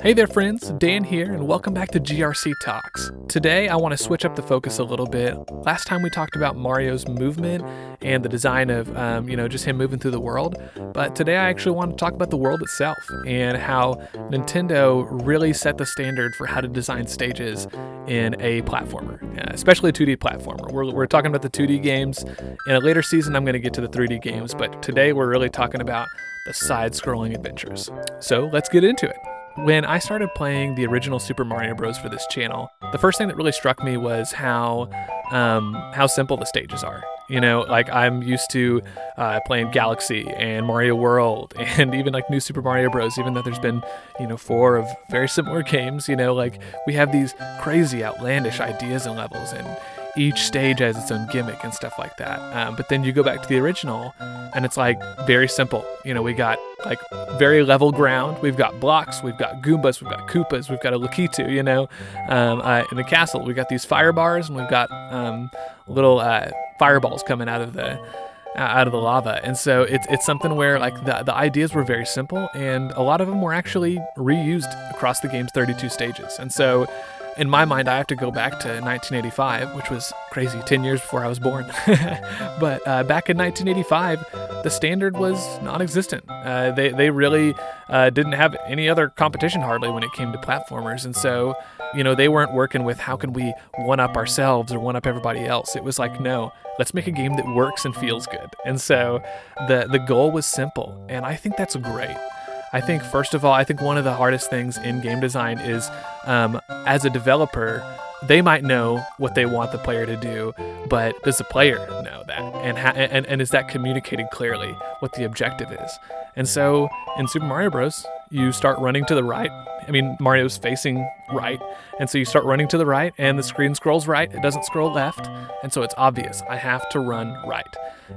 Hey there friends, Dan here and welcome back to GRC Talks. Today I want to switch up the focus a little bit. Last time we talked about Mario's movement and the design of, just him moving through the world. But today I actually want to talk about the world itself and how Nintendo really set the standard for how to design stages in a platformer, especially a 2D platformer. We're talking about the 2D games. In a later season I'm going to get to the 3D games, but today we're really talking about the side-scrolling adventures. So let's get into it. When I started playing the original Super Mario Bros. For this channel, the first thing that really struck me was how simple the stages are. You know, like I'm used to playing Galaxy and Mario World and even like New Super Mario Bros. Even though there's been, 4 of very similar games, like we have these crazy outlandish ideas and levels, and each stage has its own gimmick and stuff like that. But then you go back to the original and it's like very simple. We got like very level ground. We've got blocks, we've got Goombas, we've got Koopas, we've got a Lakitu, in the castle. We've got these fire bars and we've got little fireballs coming out of the lava. And so it's something where like the ideas were very simple and a lot of them were actually reused across the game's 32 stages. And so in my mind, I have to go back to 1985, which was crazy, 10 years before I was born. But back in 1985, the standard was non-existent. They really didn't have any other competition hardly when it came to platformers. And so, they weren't working with how can we one-up ourselves or one-up everybody else. It was like, no, let's make a game that works and feels good. And so the goal was simple, and I think that's great. I think, first of all, one of the hardest things in game design is, as a developer, they might know what they want the player to do, but does the player know that? And is that communicated clearly what the objective is? And so in Super Mario Bros., you start running to the right. Mario's facing right. And so you start running to the right and the screen scrolls right. It doesn't scroll left. And so it's obvious. I have to run right.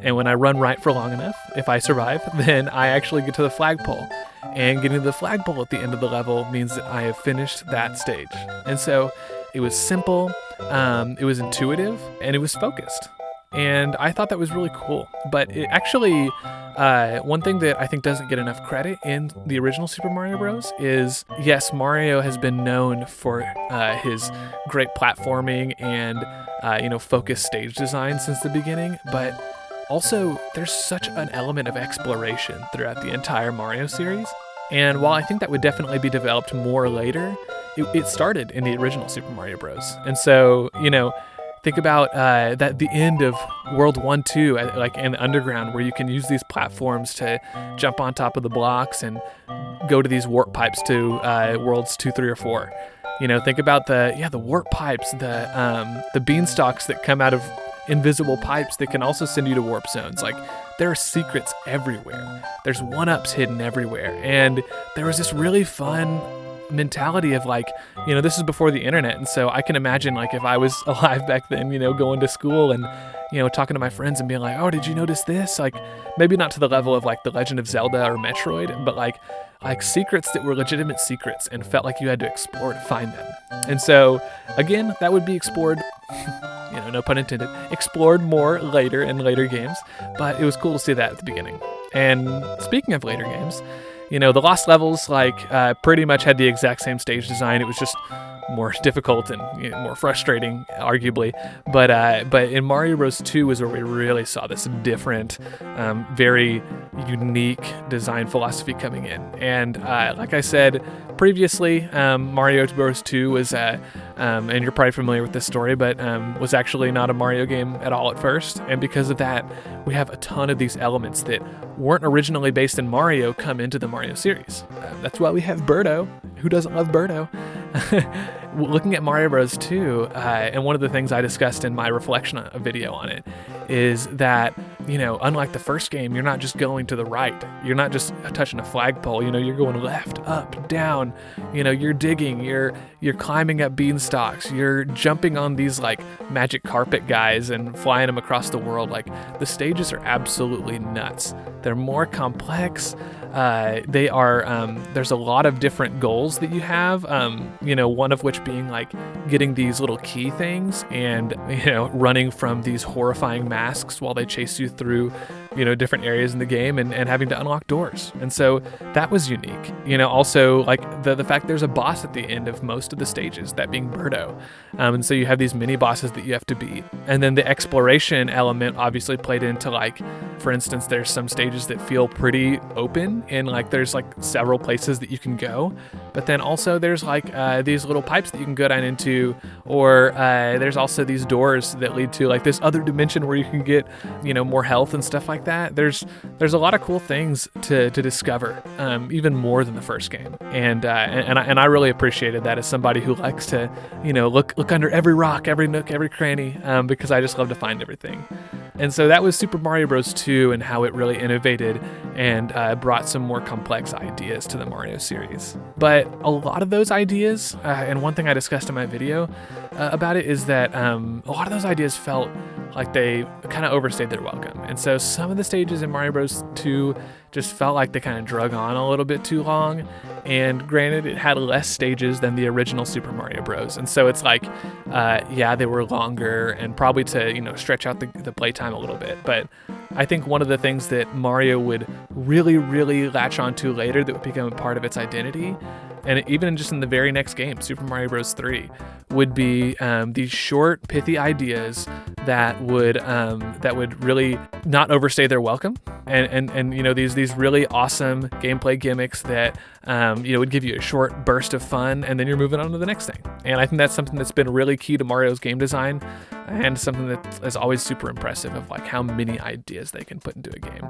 And when I run right for long enough, if I survive, then I actually get to the flagpole. And getting to the flagpole at the end of the level means that I have finished that stage. And so it was simple, it was intuitive, and it was focused. And I thought that was really cool. But it actually, one thing that I think doesn't get enough credit in the original Super Mario Bros. Is, yes, Mario has been known for his great platforming and, focused stage design since the beginning, but also there's such an element of exploration throughout the entire Mario series. And while I think that would definitely be developed more later, it started in the original Super Mario Bros. And so, think about that the end of World 1, 2, like in the underground, where you can use these platforms to jump on top of the blocks and go to these warp pipes to Worlds 2, 3, or 4. Think about the warp pipes, the beanstalks that come out of invisible pipes that can also send you to warp zones. Like, there are secrets everywhere. There's one-ups hidden everywhere. And there was this really fun mentality of like, this is before the internet, and so I can imagine like if I was alive back then, going to school and talking to my friends and being like, oh, did you notice this? Like, maybe not to the level of like The Legend of Zelda or Metroid, but like secrets that were legitimate secrets and felt like you had to explore to find them. And so again, that would be explored no pun intended, explored more later in later games, but it was cool to see that at the beginning. And speaking of later games, the Lost Levels pretty much had the exact same stage design. It was just more difficult and more frustrating, arguably. But in Mario Bros. 2 is where we really saw this different, very unique design philosophy coming in. And like I said previously, Mario Bros. 2 was, and you're probably familiar with this story, but was actually not a Mario game at all at first. And because of that, we have a ton of these elements that weren't originally based in Mario come into the Mario series. That's why we have Birdo. Who doesn't love Birdo? Looking at Mario Bros. 2, and one of the things I discussed in my reflection video on it is that, unlike the first game, you're not just going to the right. You're not just touching a flagpole. You're going left, up, down. You're digging. You're climbing up beanstalks. You're jumping on these like magic carpet guys and flying them across the world. Like, the stages are absolutely nuts. They're more complex. They are, there's a lot of different goals that you have, one of which being like getting these little key things and, running from these horrifying masks while they chase you through, different areas in the game and having to unlock doors. And so that was unique. Also like the fact there's a boss at the end of most of the stages, that being Birdo. And so you have these mini bosses that you have to beat. And then the exploration element obviously played into, like, for instance, there's some stages that feel pretty open and like there's like several places that you can go. But then also there's like these little pipes that you can go down into, or there's also these doors that lead to like this other dimension where you can get, more health and stuff like that. There's a lot of cool things to discover, even more than the first game. And I really appreciated that as somebody who likes to, look under every rock, every nook, every cranny, because I just love to find everything. And so that was Super Mario Bros. 2 and how it really innovated and brought some more complex ideas to the Mario series. But a lot of those ideas, and one thing I discussed in my video about it, is that a lot of those ideas felt like they kind of overstayed their welcome. And so some of the stages in Mario Bros. 2 just felt like they kind of drug on a little bit too long. And granted, it had less stages than the original Super Mario Bros. And so it's like, they were longer and probably to, stretch out the playtime a little bit. But I think one of the things that Mario would really, really latch onto later that would become a part of its identity, and even just in the very next game, Super Mario Bros. 3, would be these short, pithy ideas that would really not overstay their welcome, and these really awesome gameplay gimmicks that would give you a short burst of fun, and then you're moving on to the next thing. And I think that's something that's been really key to Mario's game design, and something that is always super impressive of like how many ideas they can put into a game.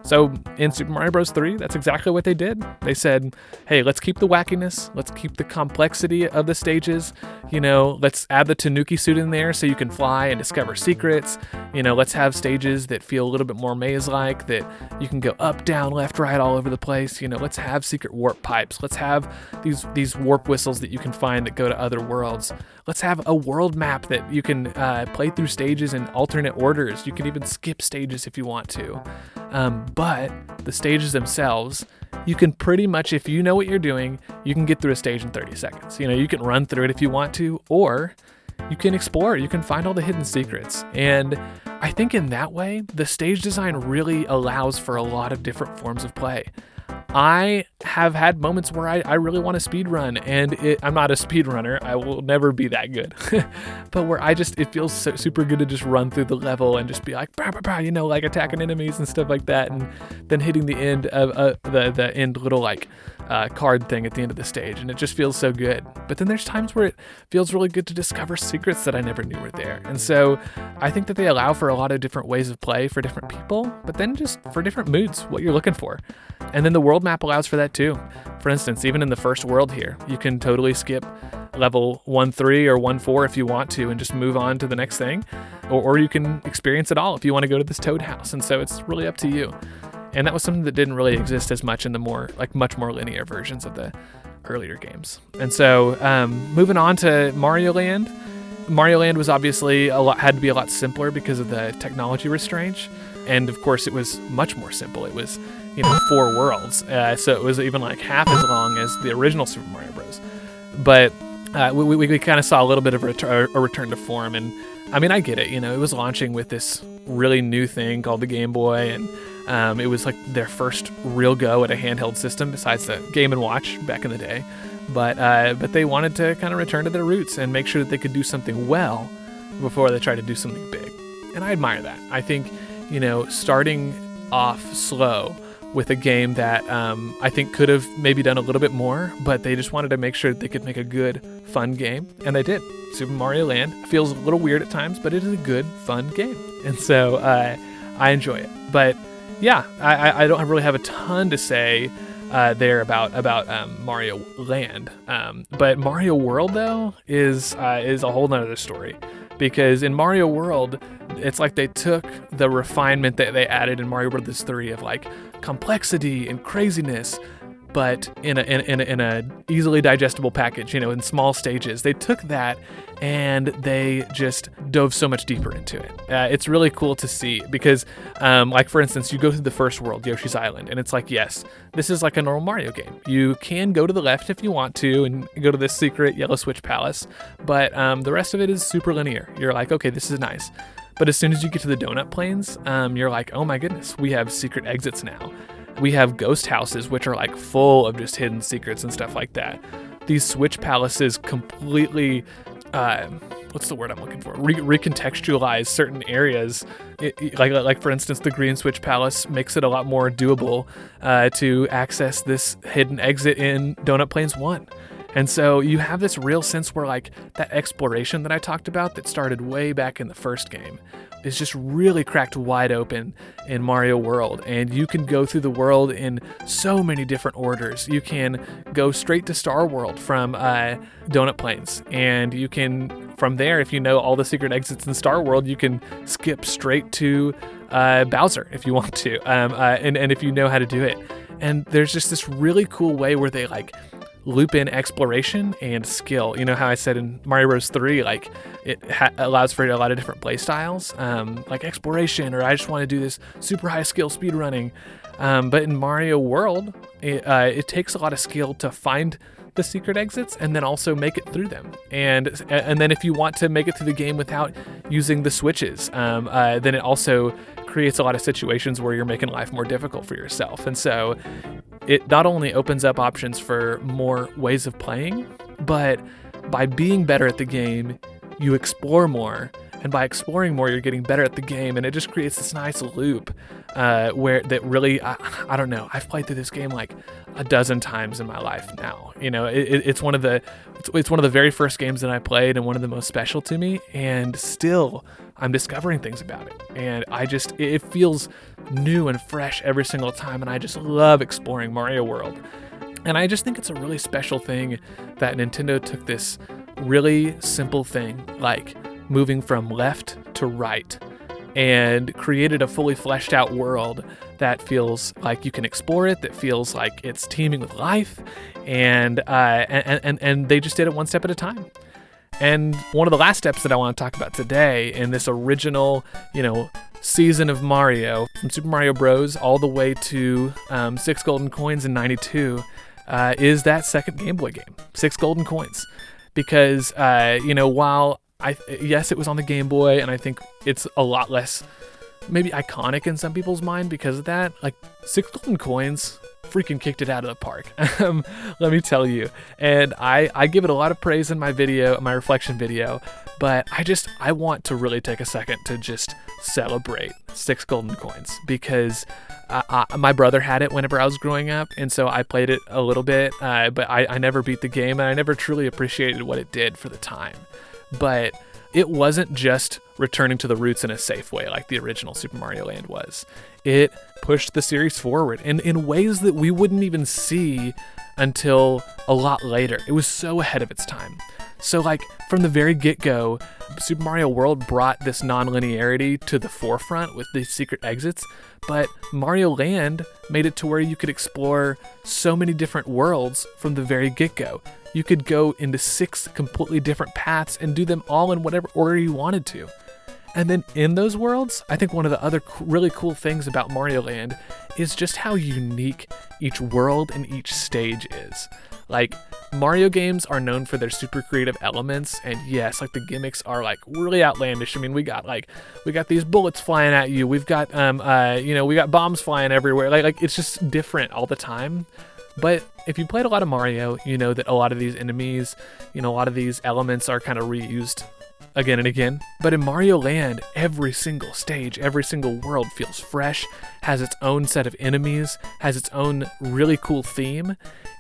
So in Super Mario Bros. 3, that's exactly what they did. They said, hey, let's keep the wackiness, let's keep the complexity of the stages, let's add the Tanuki suit in there so you can fly and discover secrets, let's have stages that feel a little bit more maze-like, that you can go up, down, left, right, all over the place, let's have secret warp pipes, let's have these warp whistles that you can find that go to other worlds, let's have a world map that you can play through stages in alternate orders, you can even skip stages if you want to. But the stages themselves, you can pretty much, if you know what you're doing, you can get through a stage in 30 seconds. You can run through it if you want to, or you can explore, you can find all the hidden secrets. And I think in that way, the stage design really allows for a lot of different forms of play. I have had moments where I really want to speed run, and I'm not a speed runner. I will never be that good. But where it feels so super good to just run through the level and just be like, bah, bah, bah, like attacking enemies and stuff like that, and then hitting the end of the end little card thing at the end of the stage, and it just feels so good. But then there's times where it feels really good to discover secrets that I never knew were there. And so I think that they allow for a lot of different ways of play for different people, but then just for different moods, what you're looking for. And then the world map allows for that too. For instance, even in the first world here, you can totally skip level 1-3 or 1-4 if you want to and just move on to the next thing. Or you can experience it all if you want to go to this Toad house. And so it's really up to you. And that was something that didn't really exist as much in the much more linear versions of the earlier games. And so moving on to Mario Land. Mario Land was obviously had to be a lot simpler because of the technology restraints. And of course, it was much more simple. It was 4 worlds, so it was even like half as long as the original Super Mario Bros. But we kind of saw a little bit of a return to form, and I mean, I get it. It was launching with this really new thing called the Game Boy, and it was like their first real go at a handheld system besides the Game & Watch back in the day. But they wanted to kind of return to their roots and make sure that they could do something well before they tried to do something big. And I admire that. I think, starting off slow with a game that I think could have maybe done a little bit more, but they just wanted to make sure that they could make a good, fun game, and they did. Super Mario Land feels a little weird at times, but it is a good, fun game, and so I enjoy it. But yeah, I don't really have a ton to say there about Mario Land, but Mario World though is a whole nother story, because in Mario World, it's like they took the refinement that they added in Mario Bros. 3 of like complexity and craziness, but in a easily digestible package, in small stages. They took that and they just dove so much deeper into it. It's really cool to see because, like for instance, you go through the first world, Yoshi's Island, and it's like, yes, this is like a normal Mario game. You can go to the left if you want to and go to this secret Yellow Switch Palace, but the rest of it is super linear. You're like, okay, this is nice. But as soon as you get to the donut plains, you're like, oh my goodness, we have secret exits now. We have ghost houses, which are like full of just hidden secrets and stuff like that. These switch palaces completely, what's the word I'm looking for? Recontextualize certain areas. Like for instance, the Green Switch Palace makes it a lot more doable to access this hidden exit in Donut Plains 1. And so you have this real sense where like that exploration that I talked about that started way back in the first game is just really cracked wide open in Mario World. And you can go through the world in so many different orders. You can go straight to Star World from Donut Plains. And you can, from there, if you know all the secret exits in Star World, you can skip straight to Bowser if you want to. And if you know how to do it. And there's just this really cool way where they like loop in exploration and skill. You know how I said in Mario Bros. 3, like it allows for a lot of different play styles, like exploration, or I just want to do this super high skill speed running. But in Mario World, it takes a lot of skill to find the secret exits and then also make it through them. And then if you want to make it through the game without using the switches, then it also creates a lot of situations where you're making life more difficult for yourself. And so it not only opens up options for more ways of playing, but by being better at the game, you explore more. And by exploring more, you're getting better at the game. And it just creates this nice loop where that really, I don't know, I've played through this game like a dozen times in my life now. You know, it's one of the very first games that I played and one of the most special to me. And still, I'm discovering things about it. And it feels new and fresh every single time. And I just love exploring Mario World. And I just think it's a really special thing that Nintendo took this really simple thing, like moving from left to right, and created a fully fleshed out world that feels like you can explore it, that feels like it's teeming with life, and they just did it one step at a time. And one of the last steps that I want to talk about today in this original, season of Mario, from Super Mario Bros. All the way to 6 Golden Coins in '92, is that second Game Boy game, 6 Golden Coins. Because, while yes, it was on the Game Boy, and I think it's a lot less maybe iconic in some people's mind because of that, like 6 Golden Coins freaking kicked it out of the park. Let me tell you. And I give it a lot of praise in my reflection video, but I want to really take a second to just celebrate 6 Golden Coins, because my brother had it whenever I was growing up, and so I played it a little bit, but I never beat the game, and I never truly appreciated what it did for the time. But it wasn't just returning to the roots in a safe way like the original Super Mario Land was. It pushed the series forward in ways that we wouldn't even see until a lot later. It was so ahead of its time. So like from the very get-go, Super Mario World brought this non-linearity to the forefront with these secret exits, but Mario Land made it to where you could explore so many different worlds from the very get-go. You could go into 6 completely different paths and do them all in whatever order you wanted to. And then in those worlds, I think one of the other really cool things about Mario Land is just how unique each world and each stage is. Like, Mario games are known for their super creative elements, and yes, like the gimmicks are like really outlandish. I mean, we got these bullets flying at you. We've got we got bombs flying everywhere. Like it's just different all the time. But if you played a lot of Mario, you know that a lot of these enemies, a lot of these elements are kind of reused again and again. But in Mario Land, every single stage, every single world feels fresh, has its own set of enemies, has its own really cool theme.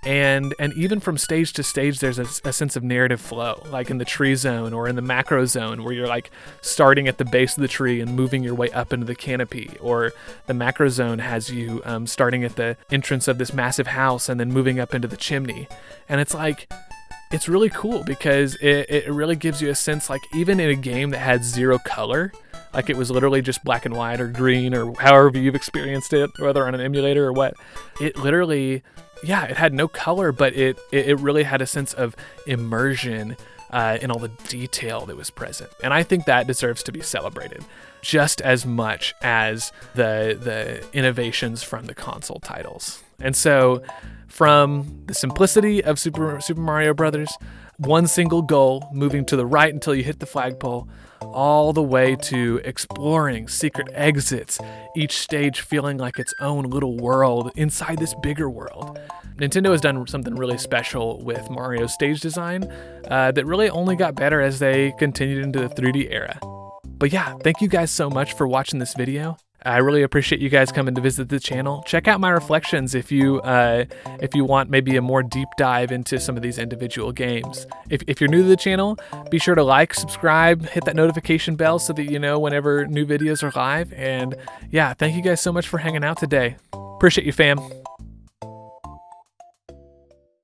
And even from stage to stage, there's a sense of narrative flow, like in the tree zone or in the macro zone, where you're like starting at the base of the tree and moving your way up into the canopy, or the macro zone has you starting at the entrance of this massive house and then moving up into the chimney. And it's really cool because it really gives you a sense, like even in a game that had zero color, like it was literally just black and white or green or however you've experienced it, whether on an emulator or what, it literally, yeah, it had no color, but it really had a sense of immersion in all the detail that was present. And I think that deserves to be celebrated just as much as the innovations from the console titles. And so from the simplicity of Super Mario Brothers one single goal, moving to the right until you hit the flagpole, all the way to exploring secret exits, each stage feeling like its own little world inside this bigger world. Nintendo has done something really special with Mario's stage design that really only got better as they continued into the 3D era. But yeah, thank you guys so much for watching this video. I really appreciate you guys coming to visit the channel. Check out my reflections if you want maybe a more deep dive into some of these individual games. If you're new to the channel, be sure to like, subscribe, hit that notification bell so that you know whenever new videos are live. And yeah, thank you guys so much for hanging out today. Appreciate you, fam.